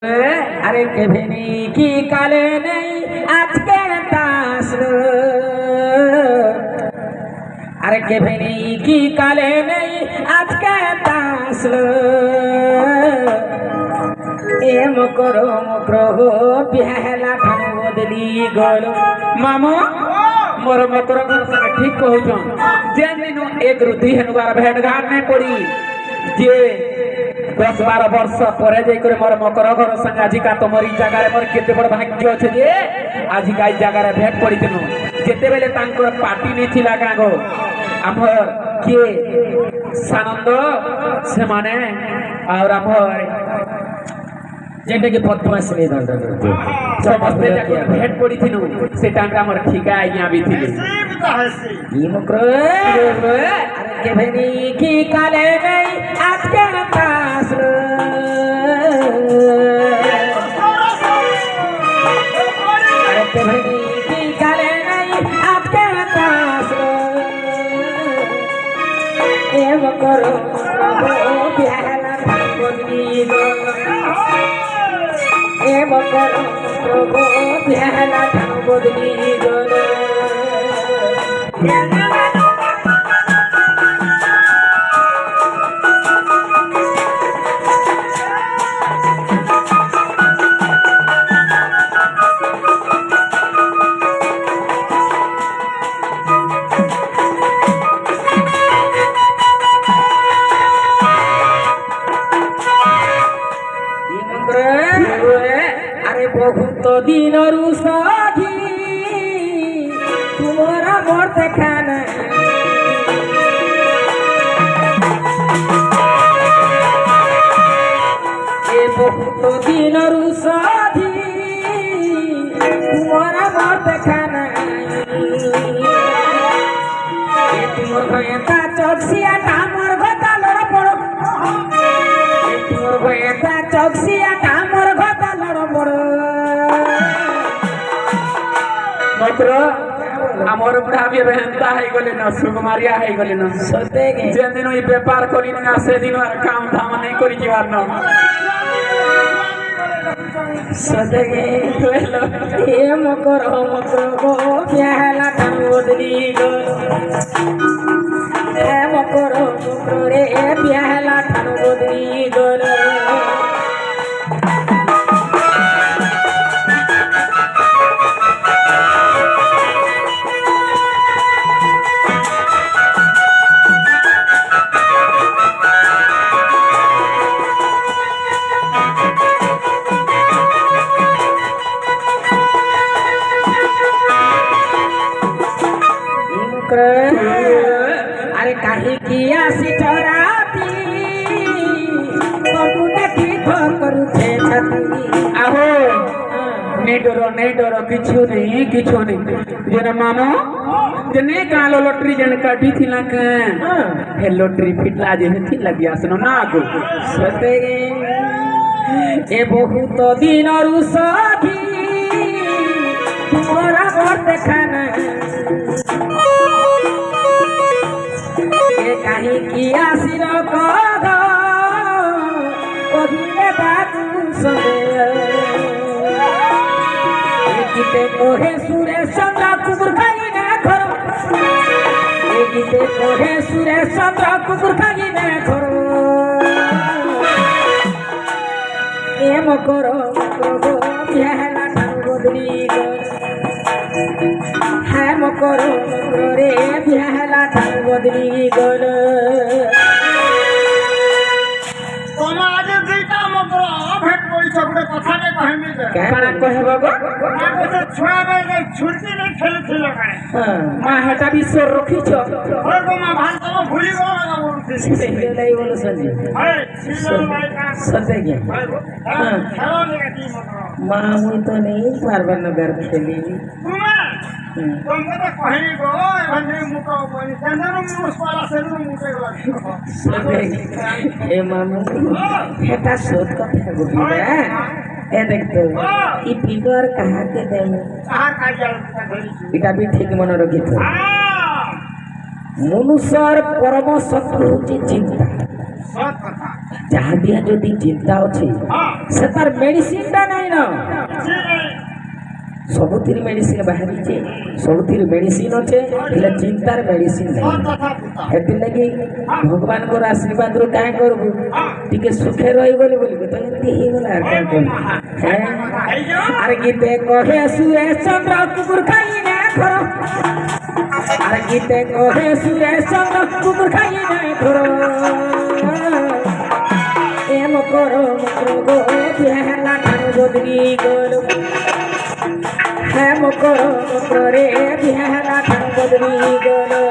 अरे केभेनी की काले नहीं आज के तासलो अरे केभेनी की काले नहीं आज के तासलो ए मकरो मकरो बिहला ठानु बदली गलो मामो मोर मकरो घर ठीक कहूछ जेन दिन एक रुधि हेनुवार भेट घाट नहीं पड़ी जे 10-12 वर्ष पर मोर मकर घर संग आज का तुम जगार मोर केते बड़ भाग्य अच्छे जे आज का जगार भेट पड़ी जिते बेले पार्टी नहीं थिला गाँव आमर किए सानंद से माने और आमर जेटे कि पद्मश्री समस्ते भेट पड़ी से टाइम आमर ठिका आज्ञा भी थी केभेनी की काले नहीं आज के पास केभेनी की काले नहीं आज के पास एव करो बिहला बदली एव करो बिहला बदली अरे बहुत दिन साधी तुम्हारा मोर देखाना ये बहुत दिन साधी तुम्हारा मोर देखाना ये तुमर भयता चौकसिया कामर गता लड़ पड़ो ये तुमर भयता चौकसिया कामर गता लड़ पड़ो मात्र आमर बुढ़ा भी रहता है गले न सुकुमारिया है गले न सतेगे जे दिन ई व्यापार करी ना से दिन और काम धाम नहीं करी जीवन न सतेगे तोलो ए मकर को प्याला कान बदली गो ए मकर रे प्याला कान बदली गो अरे काहे किया सिटराती बाबू देखी करू छे छती आहो नहीं डरो किछु नहीं जेना मामो जने कालो लॉटरी जन काटी थिला के हे लॉटरी फिटला जे थी लगिया सुनो ना गो सतेगे ए बहुत दिन साथी तुम्हारा घर देखाना कहीं किया सिर कहिले बातू सुने गीते कोहे सुरेश चंद्र कुकुर खाई ना करो गीते कोहे सुरेश चंद्र कुकुर खाई ना करो एम करो बिहला बदली हम करो रे बिहला बदली गल समाज दुईटा मकर भेट पड़ी सबके कथा ने कहमे जे काना कहबो गो आके छुआ में छुरती नहीं खेल खेल लगाए मां हटा भी सोर रखी छ ओए गो मां भान तो भूली गो ना बोलते से नहीं बोलो संजी है सीजन भाई का सते के हां खेलो लगती मकर मां मुई तो नहीं पारबन नगर खेली तुमको तो कहीं गो भन्ने मुको पनि चन्दन मुसवाला से मुके गो ए मामू हेटा सोत का फेगो बिना ए देख तो ई फिगर कहां के देने कहां का जल इटा भी ठीक मन रखी तो मनुष्यर परम शत्रु चिंता ସତ କଥା ଯାହା ଦିଆ ଯଦି ଚିନ୍ତା ଅଛି ହଁ ସେ ତାର ମେଡିସିନଟା ନାହିଁ ନା କିଛି ନାହିଁ ସବୁଥିରେ ମେଡିସିନ ବାହାରିଛେ ସବୁଥିରେ ମେଡିସିନ ଅଛେ ହେଲେ ଚିନ୍ତାର ମେଡିସିନ ସତ ନାହିଁ କଥା ପୁତା ସେଥିଲାଗି ଭଗବାନଙ୍କର ଆଶୀର୍ବାଦରୁ କାଁ କରିବୁ ଟିକେ ସୁଖେ ରହିଗଲି ବୋଲିକି ତ ଏମିତି ହେଇଗଲା ଆଉ କାଁ କରିବୁ ଆରେ ଗୀତେ କହେ ସୁରେଶ ଚନ୍ଦ୍ର କୁକୁର ଖାଇ ନା ଖର ଆରେ ଗୀତେ କହେ ସୁରେଶ ଚନ୍ଦ୍ର କୁକୁର ଖାଇ ନା ଖର এম করো মগ্রগো বিহালা ধান বদলি গলো হেম করো মগ্রে বিহালা ধান বদলি গলো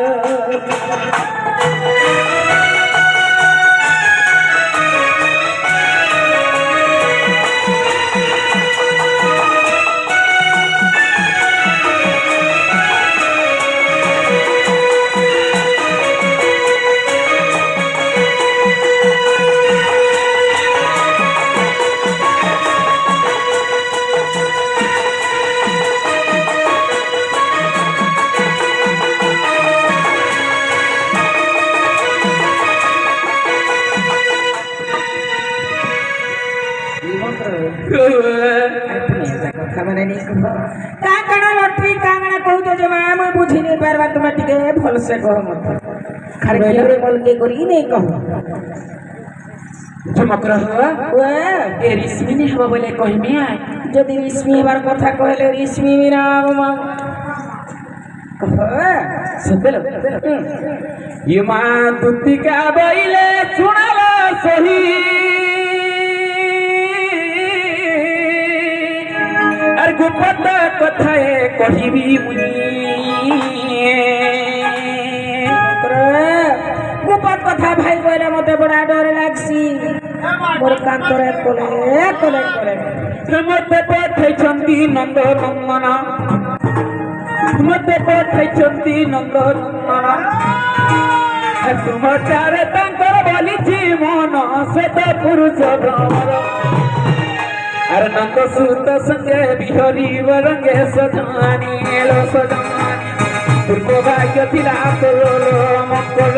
কথা মানে নেই কাঁকড়া লটরি কাঁকড়া কହୁଛ যে মা ମୁଁ ବୁଝି ନେଇ ପାରବା ତୁମେ ଟିକେ ଭଲସେ କହ ମତେ ଖାଲି ରେ ବଲକେ କରି ନେଇ କହ ଚମକର ହୁଆ ଏ ରିସ୍ମିନି ହେବ ବୋଲେ କହିମି ଯଦି ରିସ୍ମି ହେବାର କଥା କହିଲେ ରିସ୍ମି ବିନା ମା କହ ସେତେଲ ये मां दुतिका बइले सुनाला सही আর গোপত কথায় কহিবি মুনি গোপত কথা ভাই কইলে মতে বড়া ডর লাগছি মোর কান্তরে কোলে কোলে কোলে মতে পঠাইছন্তি নন্দ নন্দন মতে পঠাইছন্তি নন্দ নন্দন তুমার চারে তাঙ্কর বলিছি মন শ্বেত পুরুষ ভ্রমর আর নন্দ সুত সঙ্গে বিহরি বরঙ্গে সজানি এলো সজানি দুর্গ ভাগ্য ଥିଲା তোর মঙ্গল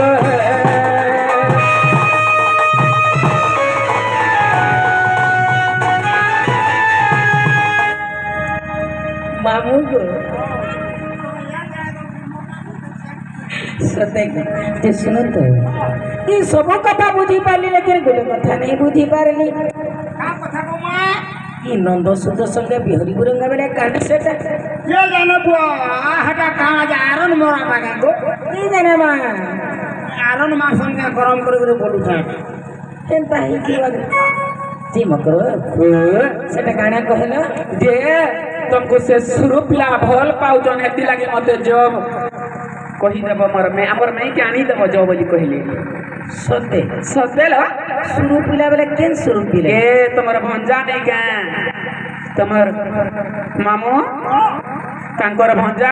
মামু গো সতে যে শুনো তো এই সব কথা বুঝি পারলি লেকিন গোটে কথা নেই বুঝি পারলি କା କଥା କହ ମା ಈ ನೊಂದು ಸುದ್ದ ಸಂಗ ಬಿಹರಿ ಗುರಂಗ ಬೇರೆ ಕಾಣಿಸೇಟ କିଏ ଜାନେ ପୁଅ ହେଟା କାଣା ଯେ ଆରନ ମରା ପାଗା ଗো ಈ ಜನಮ ଆରନ ମା ସଙ୍ଗେ ଗରମ କରି କରି ବୋଲୁଛେ ಎಂತ ହେଇଥିବ ଜି ମକର ସେଟା କାଣା କହିଲ ଯେ ତମକୁ ସେ ସୁରୁପିଲା ଭଲ ପାଉଛନ୍ ହେତି ଲାଗି ମତେ ଜବ କହିଦେବ ଆମର ମାଇକି ଆଣିଦେବ ଜବ ବୋଲି କହିଲେ ସତେ ସତେ ଲ ସୁରୁପିଲା ବେଲେ କେନ୍ ସୁରୁପିଲା ଏ ତମର ଭଞ୍ଜା ନେଇ ଗାଁ ତମର ମାମୁ ତାଙ୍କର ଭଞ୍ଜା